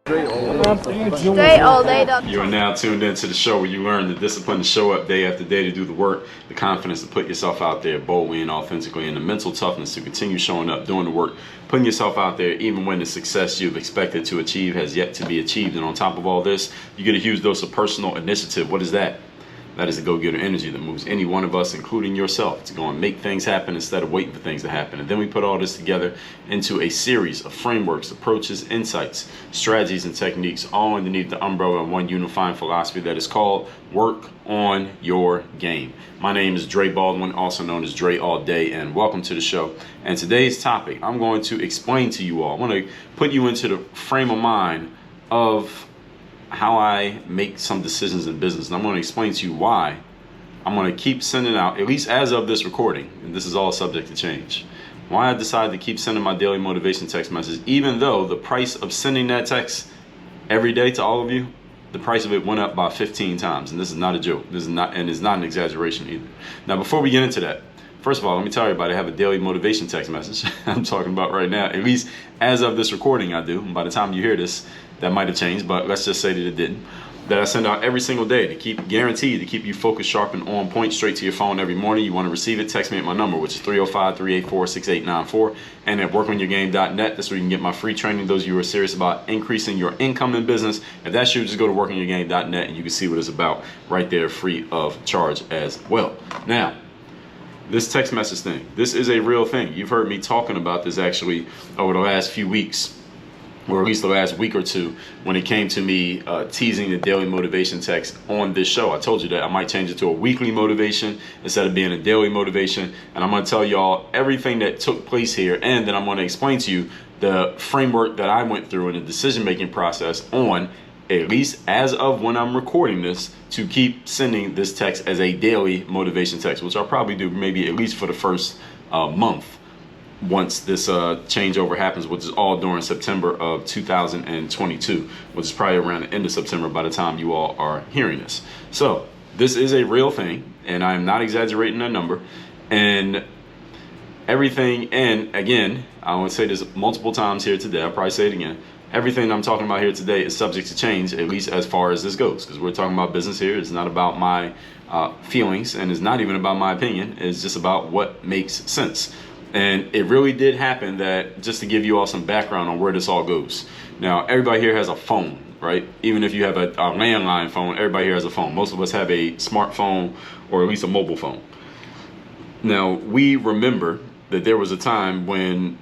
Straight all day. You are now tuned into the show where you learn the discipline to show up day after day to do the work, the confidence to put yourself out there boldly and authentically, and the mental toughness to continue showing up, doing the work, putting yourself out there even when the success you've expected to achieve has yet to be achieved. And on top of all this, you get a huge dose of personal initiative. What is that? That is the go-getter energy that moves any one of us, including yourself, to go and make things happen instead of waiting for things to happen. And then we put all this together into a series of frameworks, approaches, insights, strategies, and techniques, all underneath the umbrella of one unifying philosophy that is called Work on Your Game. My name is Dre Baldwin, also known as Dre All Day, and welcome to the show. And today's topic, I'm going to explain to you all. I want to put you into the frame of mind of how I make some decisions in business. And I'm going to explain to you why I'm going to keep sending out, at least as of this recording, and this is all subject to change, why I decided to keep sending my daily motivation text message, even though the price of sending that text every day to all of you, the price of it went up by 15 times. And this is not a joke. This is not, and it's not an exaggeration either. Now, before we get into that, first of all, let me tell everybody I have a daily motivation text message I'm talking about right now. At least as of this recording, I do. And by the time you hear this, that might have changed, but let's just say that it didn't. That I send out every single day to keep guaranteed to keep you focused, sharp, and on point straight to your phone every morning. You want to receive it, text me at my number, which is 305-384-6894. And at workonyourgame.net, that's where you can get my free training. Those of you who are serious about increasing your income in business, if that's you, just go to workonyourgame.net and you can see what it's about right there, free of charge as well. Now, this text message thing, this is a real thing. You've heard me talking about this actually over the last few weeks, or at least the last week or two, when it came to me teasing the daily motivation text on this show. I told you that I might change it to a weekly motivation instead of being a daily motivation. And I'm going to tell y'all everything that took place here. And then I'm going to explain to you the framework that I went through in the decision-making process on, at least as of when I'm recording this, to keep sending this text as a daily motivation text, which I'll probably do maybe at least for the first month once this changeover happens, which is all during September of 2022, which is probably around the end of September by the time you all are hearing this. So this is a real thing, and I'm not exaggerating that number. And everything, and again, I want to say this multiple times here today, I'll probably say it again, everything I'm talking about here today is subject to change, at least as far as this goes, because we're talking about business here. It's not about my feelings, and it's not even about my opinion. It's just about what makes sense. And it really did happen that, just to give you all some background on where this all goes. Now, everybody here has a phone, right? Even if you have a landline phone, everybody here has a phone. Most of us have a smartphone or at least a mobile phone. Now, we remember that there was a time when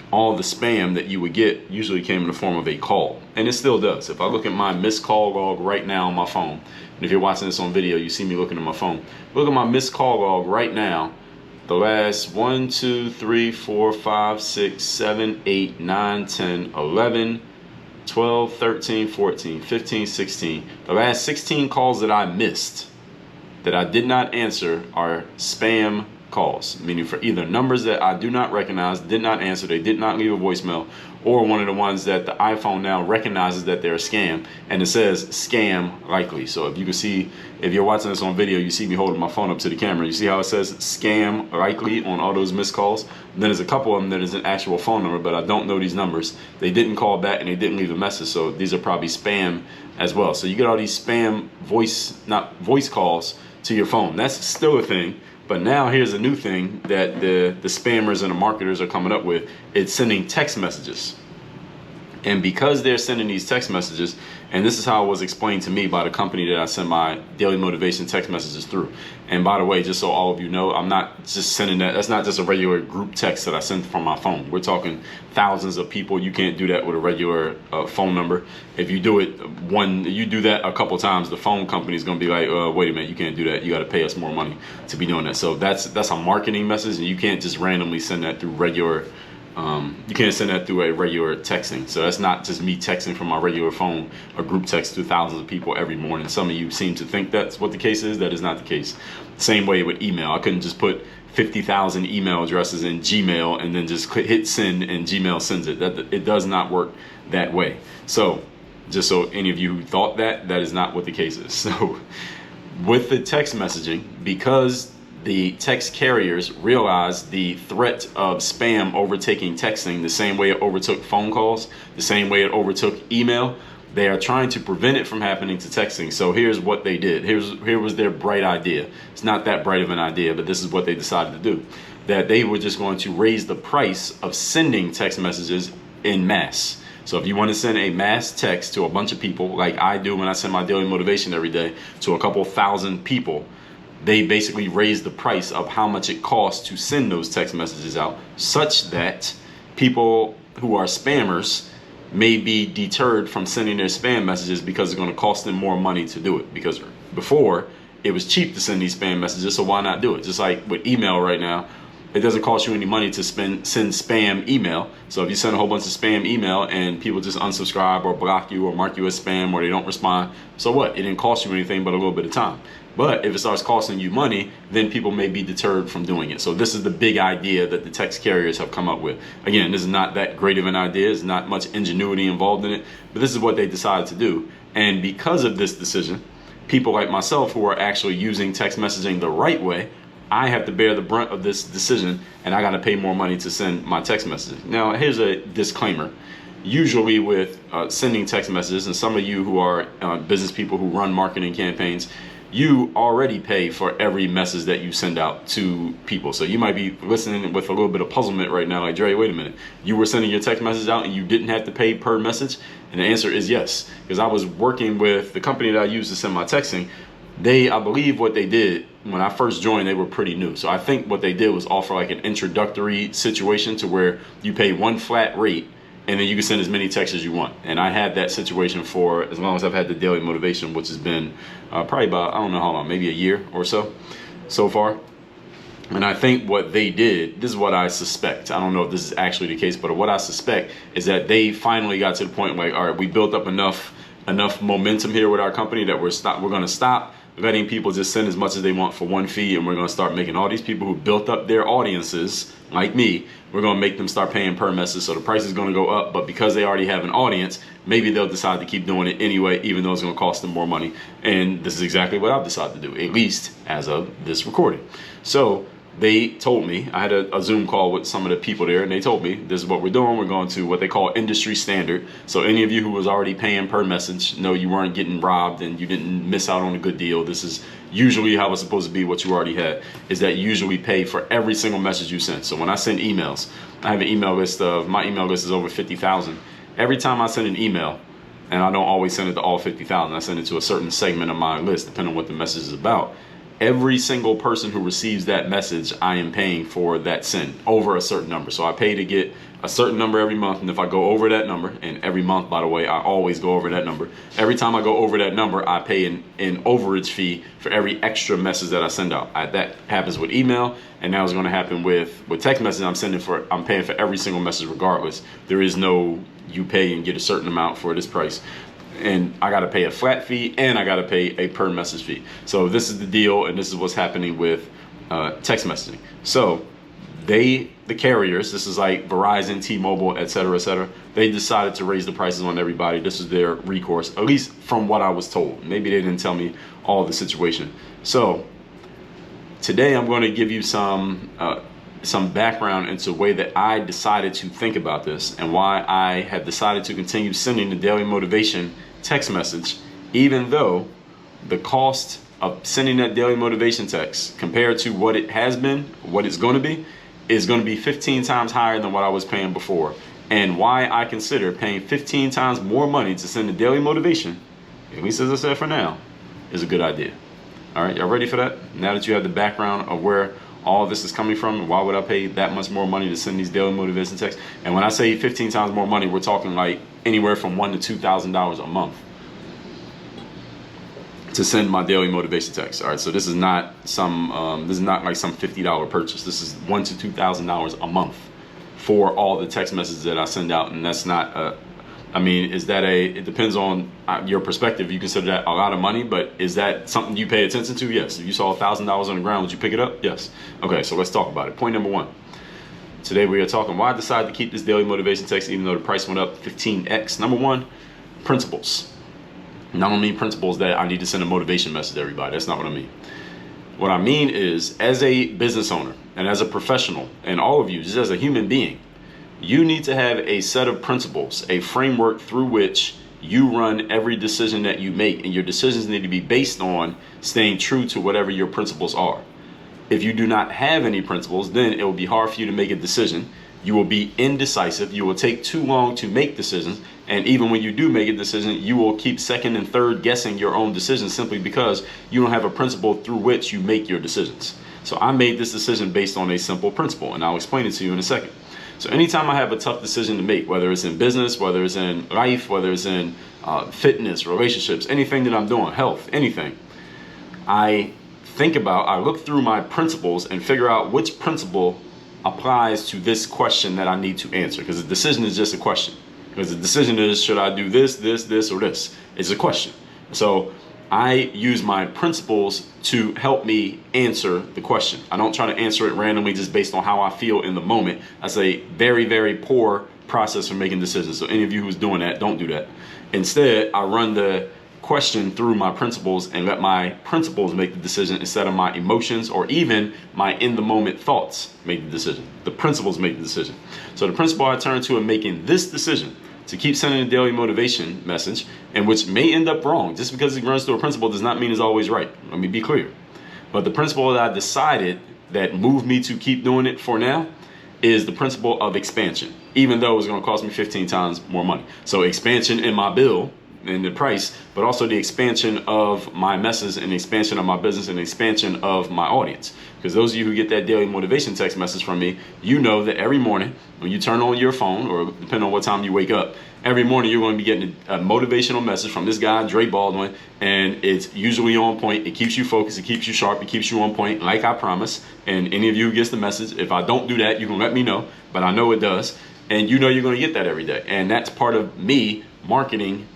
all the spam that you would get usually came in the form of a call. And it still does. If I look at my missed call log right now on my phone, and if you're watching this on video, you see me looking at my phone. Look at my missed call log right now. The last 1, 2, 3, 4, 5, 6, 7, 8, 9, 10, 11, 12, 13, 14, 15, 16. The last 16 calls that I missed, that I did not answer, are spam calls, meaning for either numbers that I do not recognize, did not answer, they did not leave a voicemail, or one of the ones that the iPhone now recognizes that they're a scam, and it says scam likely. So if you can see, if you're watching this on video, you see me holding my phone up to the camera. You see how it says scam likely on all those missed calls? And then there's a couple of them that is an actual phone number, but I don't know these numbers. They didn't call back and they didn't leave a message, so these are probably spam as well. So you get all these spam voice calls to your phone. That's still a thing. But now here's a new thing that the spammers and the marketers are coming up with. It's sending text messages. And because they're sending these text messages, and this is how it was explained to me by the company that I send my daily motivation text messages through. And by the way, just so all of you know, I'm not just sending that. That's not just a regular group text that I send from my phone. We're talking thousands of people. You can't do that with a regular phone number. If you do it, you do that a couple times, the phone company is going to be like, wait a minute, you can't do that. You got to pay us more money to be doing that. So that's a marketing message, and you can't just randomly send that through regular. You can't send that through a regular texting. So that's not just me texting from my regular phone, a group text to thousands of people every morning. Some of you seem to think that's what the case is. That is not the case. Same way with email. I couldn't just put 50,000 email addresses in Gmail and then just hit send and Gmail sends it. It does not work that way. So just so any of you who thought that is not what the case is. So with the text messaging, because the text carriers realize the threat of spam overtaking texting the same way it overtook phone calls, the same way it overtook email. They are trying to prevent it from happening to texting. So here's what they did. Here was their bright idea. It's not that bright of an idea, but this is what they decided to do. That they were just going to raise the price of sending text messages in mass. So if you want to send a mass text to a bunch of people, like I do when I send my daily motivation every day to a couple thousand people, they basically raise the price of how much it costs to send those text messages out, such that people who are spammers may be deterred from sending their spam messages because it's going to cost them more money to do it. Because before, it was cheap to send these spam messages, so why not do it? Just like with email right now, it doesn't cost you any money to send spam email. So if you send a whole bunch of spam email and people just unsubscribe or block you or mark you as spam or they don't respond, so what? It didn't cost you anything but a little bit of time. But if it starts costing you money, then people may be deterred from doing it. So this is the big idea that the text carriers have come up with. Again, this is not that great of an idea. There's not much ingenuity involved in it, but this is what they decided to do. And because of this decision, people like myself who are actually using text messaging the right way, I have to bear the brunt of this decision, and I got to pay more money to send my text messages. Now, here's a disclaimer. Usually with sending text messages, and some of you who are business people who run marketing campaigns, you already pay for every message that you send out to people. So you might be listening with a little bit of puzzlement right now, like, Dre, wait a minute. You were sending your text message out and you didn't have to pay per message? And the answer is yes, because I was working with the company that I use to send my texting. I believe what they did when I first joined, they were pretty new. So I think what they did was offer like an introductory situation to where you pay one flat rate and then you can send as many texts as you want. And I had that situation for as long as I've had the daily motivation, which has been probably about, I don't know how long, maybe a year or so far. And I think what they did, this is what I suspect. I don't know if this is actually the case, but what I suspect is that they finally got to the point like, all right, we built up enough momentum here with our company that we're going to stop letting people just send as much as they want for one fee, and we're going to start making all these people who built up their audiences, like me, we're going to make them start paying per message. So the price is going to go up, but because they already have an audience, maybe they'll decide to keep doing it anyway, even though it's going to cost them more money. And this is exactly what I've decided to do, at least as of this recording. So they told me, I had a Zoom call with some of the people there, and they told me this is what we're doing. We're going to what they call industry standard. So any of you who was already paying per message, know you weren't getting robbed and you didn't miss out on a good deal. This is usually how it's supposed to be. What you already had is that you usually pay for every single message you send. So when I send emails, I have an email list my email list is over 50,000. Every time I send an email, and I don't always send it to all 50,000, I send it to a certain segment of my list, depending on what the message is about. Every single person who receives that message, I am paying for that send over a certain number. So I pay to get a certain number every month, and if I go over that number, and every month, by the way, I always go over that number. Every time I go over that number, I pay an overage fee for every extra message that I send out. That happens with email, and now it's going to happen with text message. I'm paying for every single message regardless. There is no you pay and get a certain amount for this price. And I got to pay a flat fee and I got to pay a per message fee. So this is the deal, and this is what's happening with text messaging. So the carriers, this is like Verizon, T-Mobile, et cetera, they decided to raise the prices on everybody. This is their recourse, at least from what I was told. Maybe they didn't tell me all of the situation. So today I'm going to give you some background into the way that I decided to think about this and why I have decided to continue sending the daily motivation text message, even though the cost of sending that daily motivation text compared to what it has been, what it's going to be, is going to be 15 times higher than what I was paying before. And why I consider paying 15 times more money to send the daily motivation, at least as I said for now, is a good idea. All right, y'all ready for that? Now that you have the background of where all this is coming from, why would I pay that much more money to send these daily motivation texts? And when I say 15 times more money, we're talking like anywhere from $1,000 to $2,000 a month to send my daily motivation text. All right, so this is not like some $50 purchase. This is $1,000 to $2,000 a month for all the text messages that I send out. And that's not it depends on your perspective. You consider that a lot of money, but is that something you pay attention to? Yes. If you saw $1,000 on the ground, would you pick it up? Yes. Okay, so let's talk about it. Point number one. Today we are talking why I decided to keep this daily motivation text even though the price went up 15x. Number one, principles. And I don't mean principles that I need to send a motivation message to everybody. That's not what I mean. What I mean is, as a business owner and as a professional, and all of you, just as a human being, you need to have a set of principles, a framework through which you run every decision that you make, and your decisions need to be based on staying true to whatever your principles are. If you do not have any principles, then it will be hard for you to make a decision. You will be indecisive. You will take too long to make decisions. And even when you do make a decision, you will keep second and third guessing your own decisions simply because you don't have a principle through which you make your decisions. So I made this decision based on a simple principle, and I'll explain it to you in a second. So anytime I have a tough decision to make, whether it's in business, whether it's in life, whether it's in fitness, relationships, anything that I'm doing, health, anything, I look through my principles and figure out which principle applies to this question that I need to answer. Because the decision is just a question. Because the decision is, should I do this, or this? It's a question. So I use my principles to help me answer the question. I don't try to answer it randomly just based on how I feel in the moment. That's a very, very poor process for making decisions. So any of you who's doing that, don't do that. Instead, I run the question through my principles and let my principles make the decision instead of my emotions or even my in the moment thoughts make the decision. The principles make the decision. So the principle I turn to in making this decision to keep sending a daily motivation message, and which may end up wrong. Just because it runs through a principle does not mean it's always right. Let me be clear. But the principle that I decided that moved me to keep doing it for now is the principle of expansion, even though it's going to cost me 15 times more money. So expansion in my bill and the price, but also the expansion of my message and the expansion of my business and the expansion of my audience. Because those of you who get that daily motivation text message from me, you know that every morning when you turn on your phone, or depending on what time you wake up, every morning you're going to be getting a motivational message from this guy, Baldwin, and it's usually on point. It keeps you focused, it keeps you sharp, it keeps you on point, like I promise. And any of you who gets the message, if I don't do that, you can let me know, but I know it does. And you know you're going to get that every day. And that's part of me marketing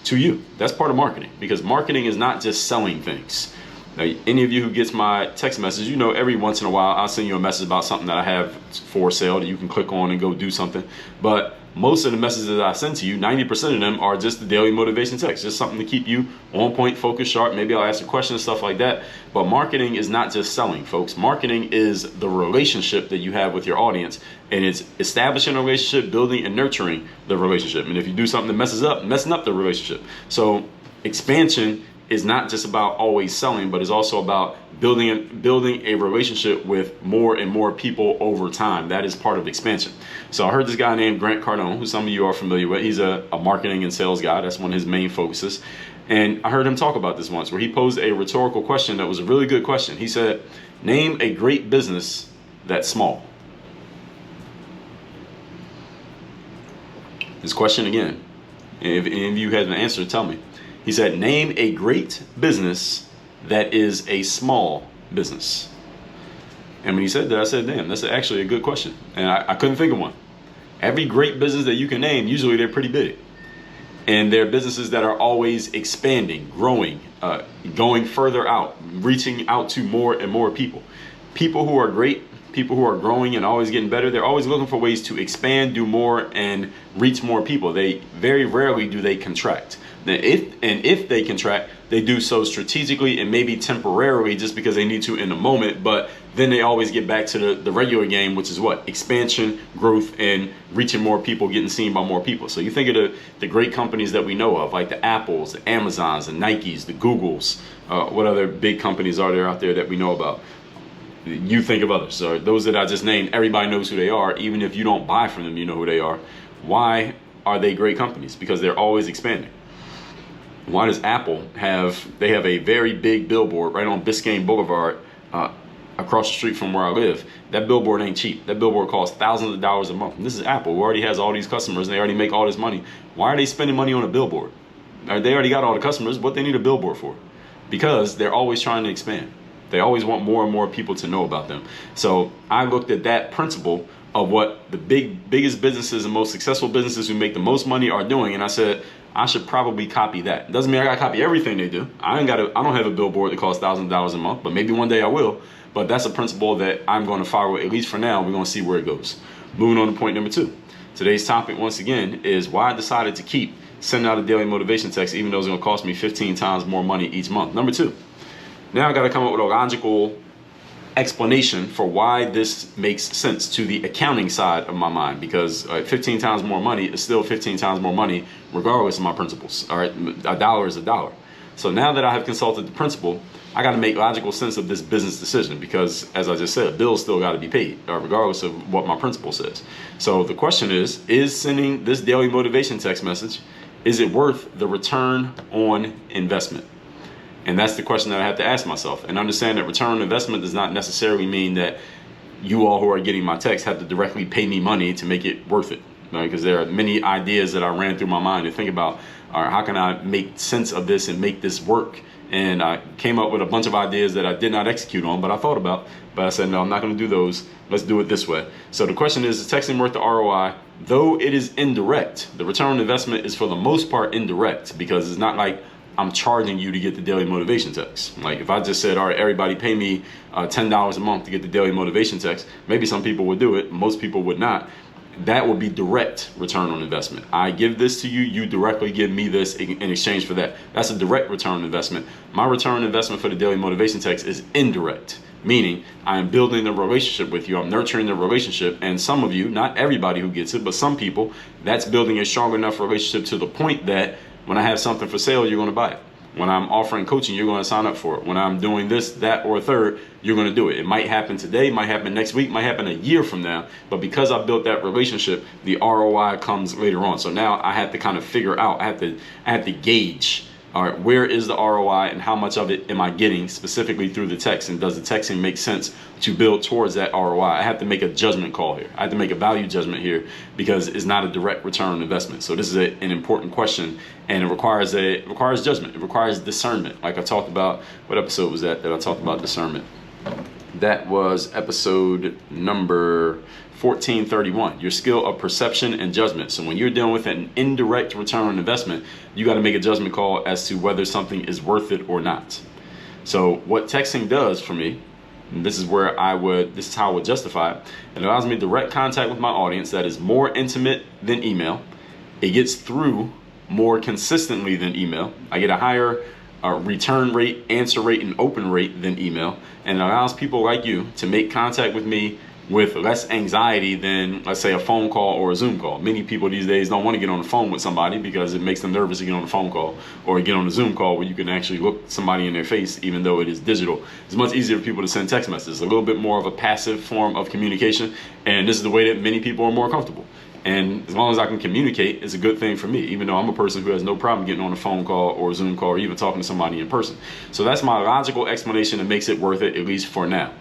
to you. That's part of marketing, because marketing is not just selling things. Now, any of you who gets my text message, you know every once in a while I'll send you a message about something that I have for sale that you can click on and go do something. But most of the messages that I send to you, 90% of them are just the daily motivation text, just something to keep you on point, focused, sharp. Maybe I'll ask a question and stuff like that. But marketing is not just selling, folks. Marketing is the relationship that you have with your audience, and it's establishing a relationship, building and nurturing the relationship. And if you do something that messing up the relationship. So expansion is not just about always selling, but it's also about building a relationship with more and more people over time. That is part of expansion. So I heard this guy named Grant Cardone, who some of you are familiar with. He's a marketing and sales guy. That's one of his main focuses. And I heard him talk about this once, where he posed a rhetorical question that was a really good question. He said, name a great business that's small. His question again, if any of you has an answer, tell me. He said, name a great business that is a small business. And when he said that, I said, damn, that's actually a good question. And I couldn't think of one. Every great business that you can name, usually they're pretty big. And they're businesses that are always expanding, growing, going further out, reaching out to more and more people. People who are great, people who are growing and always getting better, they're always looking for ways to expand, do more, and reach more people. They very rarely do they contract. If they contract, they do so strategically and maybe temporarily just because they need to in the moment, but then they always get back to the regular game, which is what? Expansion, growth, and reaching more people, getting seen by more people. So you think of the great companies that we know of, like the Apples, the Amazons, the Nikes, the Googles. What other big companies are there out there that we know about? You think of others. So those that I just named, everybody knows who they are. Even if you don't buy from them, you know who they are. Why are they great companies? Because they're always expanding. Why does Apple have a very big billboard right on Biscayne Boulevard across the street from where I live? That billboard ain't cheap. That billboard costs thousands of dollars a month. And this is Apple, who already has all these customers and they already make all this money. Why are they spending money on a billboard? They already got all the customers. What they need a billboard for? Because they're always trying to expand. They always want more and more people to know about them. So I looked at that principle of what the biggest businesses and most successful businesses who make the most money are doing, and I said, I should probably copy that. Doesn't mean I gotta copy everything they do. I don't have a billboard that costs thousands of dollars a month, but maybe one day I will. But that's a principle that I'm going to follow, at least for now. We're going to see where it goes. Moving on to point number 2. Today's topic, once again, is why I decided to keep sending out a daily motivation text, even though it's going to cost me 15 times more money each month. Number 2, Now I got to come up with a logical explanation for why this makes sense to the accounting side of my mind, because 15 times more money is still 15 times more money regardless of my principles. All right, a dollar is a dollar. So now that I have consulted the principal, I got to make logical sense of this business decision, because as I just said, bills still got to be paid regardless of what my principal says. So the question is sending this daily motivation text message, is it worth the return on investment? And that's the question that I have to ask myself, and understand that return on investment does not necessarily mean that you all who are getting my text have to directly pay me money to make it worth it, right? Because there are many ideas that I ran through my mind to think about, all right, how can I make sense of this and make this work? And I came up with a bunch of ideas that I did not execute on, but I thought about, but I said, no, I'm not going to do those. Let's do it this way. So the question is texting worth the ROI? Though it is indirect, the return on investment is for the most part indirect, because it's not like I'm charging you to get the daily motivation text. Like if I just said, all right, everybody pay me $10 a month to get the daily motivation text, maybe some people would do it, most people would not. That would be direct return on investment. I give this to you, you directly give me this in exchange for that. That's a direct return on investment. My return on investment for the daily motivation text is indirect, meaning I am building a relationship with you. I'm nurturing the relationship. And some of you, not everybody who gets it, but some people, that's building a strong enough relationship to the point that when I have something for sale, you're going to buy it. When I'm offering coaching, you're going to sign up for it. When I'm doing this, that, or a third, you're going to do it. It might happen today, might happen next week, might happen a year from now. But because I built that relationship, the ROI comes later on. So now I have to kind of figure out, I have to gauge, all right, where is the ROI and how much of it am I getting specifically through the text? And does the texting make sense to build towards that ROI? I have to make a judgment call here. I have to make a value judgment here, because it's not a direct return on investment. So this is an important question, and it requires judgment. It requires discernment. Like I talked about, what episode was that I talked about discernment? That was episode number 1431, your skill of perception and judgment. So when you're dealing with an indirect return on investment, you got to make a judgment call as to whether something is worth it or not. So what texting does for me, and this is how I would justify it. It allows me direct contact with my audience that is more intimate than email. It gets through more consistently than email. I get a higher return rate, answer rate, and open rate than email. And it allows people like you to make contact with me with less anxiety than, let's say, a phone call or a Zoom call. Many people these days don't want to get on the phone with somebody because it makes them nervous to get on a phone call or get on a Zoom call where you can actually look somebody in their face, even though it is digital. It's much easier for people to send text messages, a little bit more of a passive form of communication. And this is the way that many people are more comfortable. And as long as I can communicate, it's a good thing for me, even though I'm a person who has no problem getting on a phone call or a Zoom call or even talking to somebody in person. So that's my logical explanation that makes it worth it, at least for now.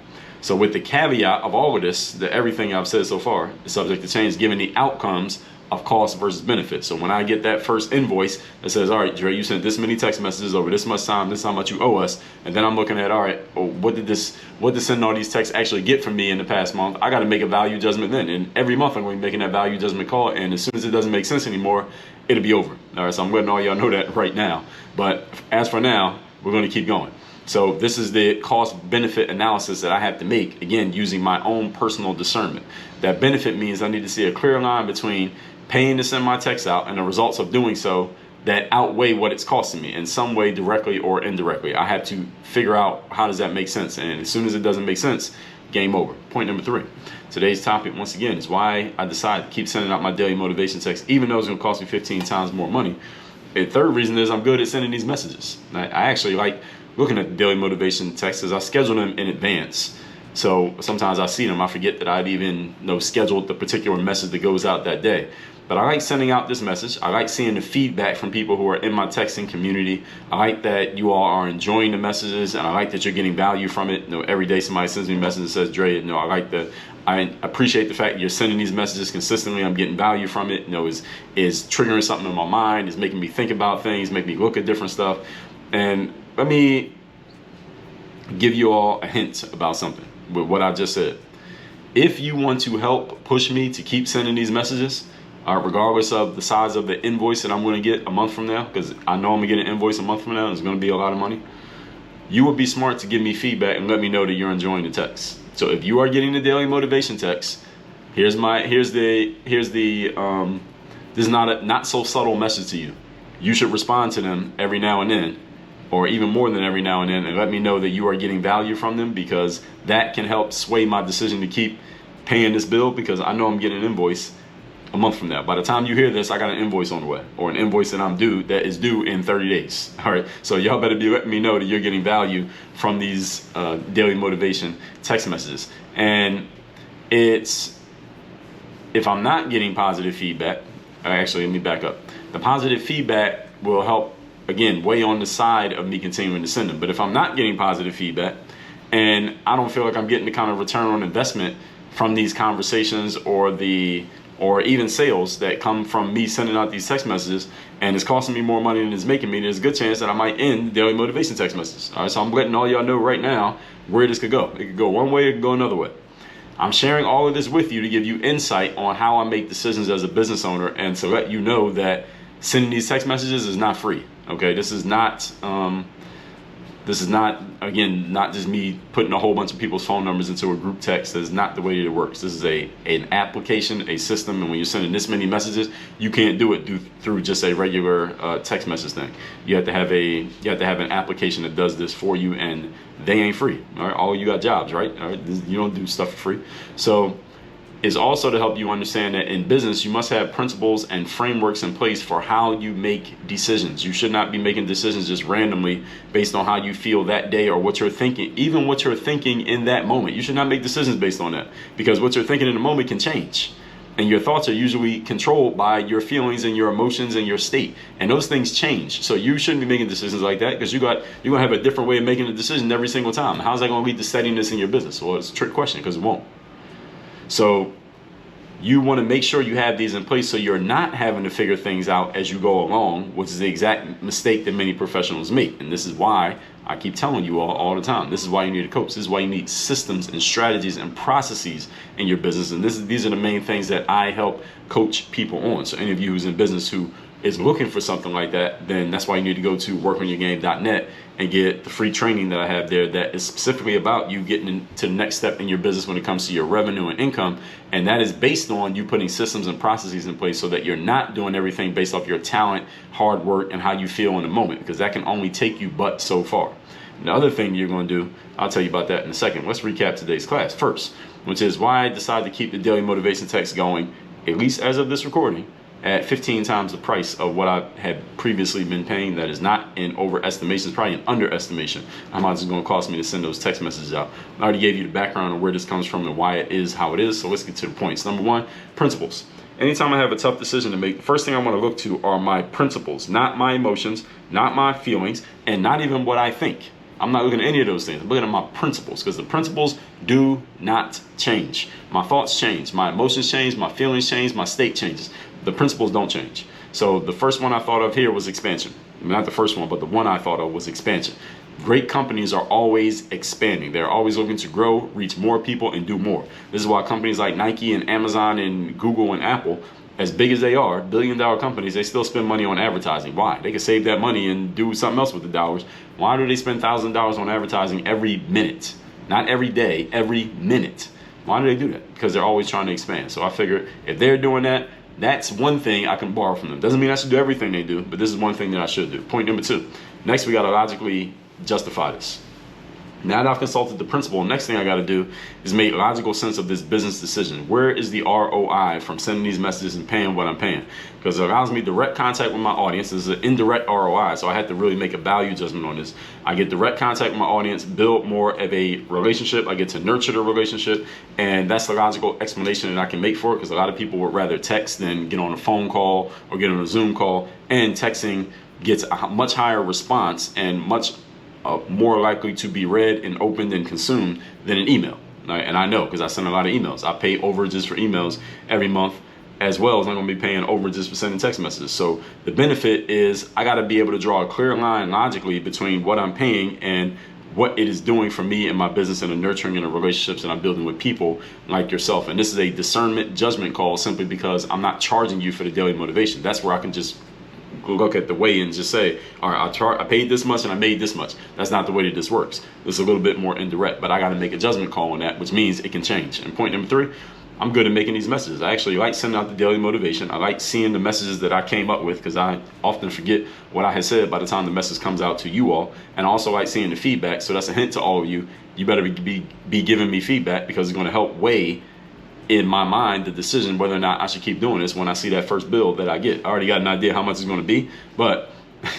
So with the caveat of all of this, that everything I've said so far is subject to change given the outcomes of cost versus benefit. So when I get that first invoice that says, all right, Dre, you sent this many text messages over this much time, this is how much you owe us. And then I'm looking at, all right, what did sending all these texts actually get from me in the past month? I got to make a value judgment then. And every month I'm going to be making that value judgment call. And as soon as it doesn't make sense anymore, it'll be over. All right, so I'm letting all y'all know that right now. But as for now, we're going to keep going. So this is the cost benefit analysis that I have to make, again, using my own personal discernment. That benefit means I need to see a clear line between paying to send my text out and the results of doing so that outweigh what it's costing me in some way, directly or indirectly. I have to figure out how does that make sense. And as soon as it doesn't make sense, game over. Point number 3. Today's topic, once again, is why I decided to keep sending out my daily motivation text, even though it's going to cost me 15 times more money. The third reason is I'm good at sending these messages. I actually like looking at the daily motivation texts as I schedule them in advance. So sometimes I see them, I forget that I'd even scheduled the particular message that goes out that day. But I like sending out this message. I like seeing the feedback from people who are in my texting community. I like that you all are enjoying the messages, and I like that you're getting value from it. Every day somebody sends me a message that says, Dre, I appreciate the fact that you're sending these messages consistently. I'm getting value from it. Is triggering something in my mind, is making me think about things, making me look at different stuff. And let me give you all a hint about something with what I just said. If you want to help push me to keep sending these messages, regardless of the size of the invoice that I'm going to get a month from now, because I know I'm going to get an invoice a month from now, and it's going to be a lot of money, you would be smart to give me feedback and let me know that you're enjoying the text. So if you are getting the daily motivation text, this is not a not so subtle message to you. You should respond to them every now and then or even more than every now and then, and let me know that you are getting value from them, because that can help sway my decision to keep paying this bill, because I know I'm getting an invoice a month from now. By the time you hear this, I got an invoice on the way, or an invoice that is due in 30 days. All right. So y'all better be letting me know that you're getting value from these daily motivation text messages. And if I'm not getting positive feedback, actually, let me back up. The positive feedback will help, again, weigh on the side of me continuing to send them. But if I'm not getting positive feedback and I don't feel like I'm getting the kind of return on investment from these conversations or even sales that come from me sending out these text messages, and it's costing me more money than it's making me, there's a good chance that I might end daily motivation text messages. All right, so I'm letting all y'all know right now where this could go. It could go one way, it could go another way. I'm sharing all of this with you to give you insight on how I make decisions as a business owner, and to let you know that sending these text messages is not free. Okay, this is not again, not just me putting a whole bunch of people's phone numbers into a group text. That's not the way that it works. This is an application, a system, and when you're sending this many messages, you can't do it through just a regular text message thing. You have to have an application that does this for you, and they ain't free. All right, all you got jobs, right? All right, you don't do stuff for free. So is also to help you understand that in business, you must have principles and frameworks in place for how you make decisions. You should not be making decisions just randomly based on how you feel that day or what you're thinking, even what you're thinking in that moment. You should not make decisions based on that, because what you're thinking in the moment can change. And your thoughts are usually controlled by your feelings and your emotions and your state. And those things change. So you shouldn't be making decisions like that, because you're going to have a different way of making a decision every single time. How's that going to lead to steadiness in your business? Well, it's a trick question, because it won't. So you want to make sure you have these in place so you're not having to figure things out as you go along, which is the exact mistake that many professionals make. And this is why I keep telling you all the time, this is why you need a coach. This is why you need systems and strategies and processes in your business. And these are the main things that I help coach people on. So any of you who's in business who is looking for something like that, then that's why you need to go to workonyourgame.net and get the free training that I have there that is specifically about you getting into the next step in your business when it comes to your revenue and income. And that is based on you putting systems and processes in place so that you're not doing everything based off your talent, hard work, and how you feel in the moment, because that can only take you but so far. And the other thing you're going to do, I'll tell you about that in a second. Let's recap today's class first, which is why I decided to keep the daily motivation text going, at least as of this recording, at 15 times the price of what I had previously been paying. That is not an overestimation, it's probably an underestimation. How much it's going to cost me to send those text messages out. I already gave you the background on where this comes from and why it is how it is. So let's get to the points. Number one, principles. Anytime I have a tough decision to make, the first thing I want to look to are my principles, not my emotions, not my feelings, and not even what I think. I'm not looking at any of those things. I'm looking at my principles, because the principles do not change. My thoughts change, my emotions change, my feelings change, my state changes. The principles don't change. So the first one I thought of here was expansion. Not the first one, but the one I thought of was expansion. Great companies are always expanding. They're always looking to grow, reach more people, and do more. This is why companies like Nike and Amazon and Google and Apple, as big as they are, billion-dollar companies, they still spend money on advertising. Why? They could save that money and do something else with the dollars. Why do they spend $1,000 on advertising every minute? Not every day, every minute. Why do they do that? Because they're always trying to expand. So I figured if they're doing that, that's one thing I can borrow from them. Doesn't mean I should do everything they do, but this is one thing that I should do. Point number two. Next, we got to logically justify this. Now that I've consulted the principal, next thing I got to do is make logical sense of this business decision. Where is the ROI from sending these messages and paying what I'm paying? Because it allows me direct contact with my audience. This is an indirect ROI, so I had to really make a value judgment on this. I get direct contact with my audience, build more of a relationship. I get to nurture the relationship, and that's the logical explanation that I can make for it, because a lot of people would rather text than get on a phone call or get on a Zoom call, and texting gets a much higher response and much more likely to be read and opened and consumed than an email. Right? And I know, because I send a lot of emails. I pay overages for emails every month, as well as I'm going to be paying overages for sending text messages. So the benefit is I got to be able to draw a clear line logically between what I'm paying and what it is doing for me and my business and the nurturing and the relationships that I'm building with people like yourself. And this is a discernment judgment call, simply because I'm not charging you for the daily motivation. That's where I can just look at the way and just say, all right, I paid this much and I made this much. That's not the way that this works. This is a little bit more indirect, but I got to make a judgment call on that, which means it can change. And point number three, I'm good at making these messages. I actually like sending out the daily motivation. I like seeing the messages that I came up with, because I often forget what I had said by the time the message comes out to you all. And I also like seeing the feedback. So that's a hint to all of you. You better be giving me feedback, because it's going to help weigh in my mind the decision whether or not I should keep doing this when I see that first bill that I get. I already got an idea how much it's going to be, but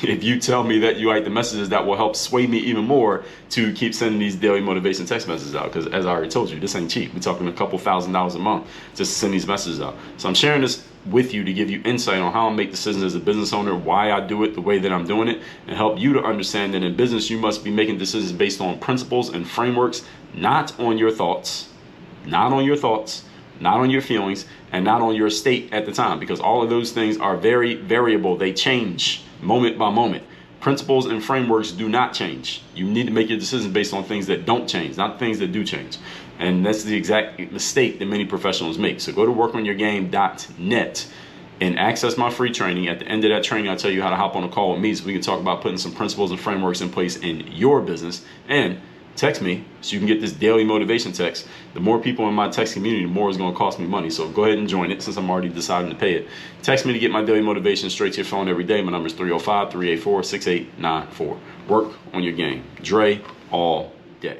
if you tell me that you like the messages, that will help sway me even more to keep sending these daily motivation text messages out. Because as I already told you, this ain't cheap. We're talking a couple $1,000s a month just to send these messages out. So I'm sharing this with you to give you insight on how I make decisions as a business owner, why I do it the way that I'm doing it, and help you to understand that in business you must be making decisions based on principles and frameworks, not on your thoughts, not on your thoughts, not on your feelings, and not on your state at the time, because all of those things are very variable. They change moment by moment. Principles and frameworks do not change. You need to make your decisions based on things that don't change, not things that do change. And that's the exact mistake that many professionals make. So go to workonyourgame.net and access my free training. At the end of that training, I'll tell you how to hop on a call with me so we can talk about putting some principles and frameworks in place in your business. And text me so you can get this daily motivation text. The more people in my text community, the more it's going to cost me money. So go ahead and join it, since I'm already deciding to pay it. Text me to get my daily motivation straight to your phone every day. My number is 305-384-6894. Work on your game. Dre all day.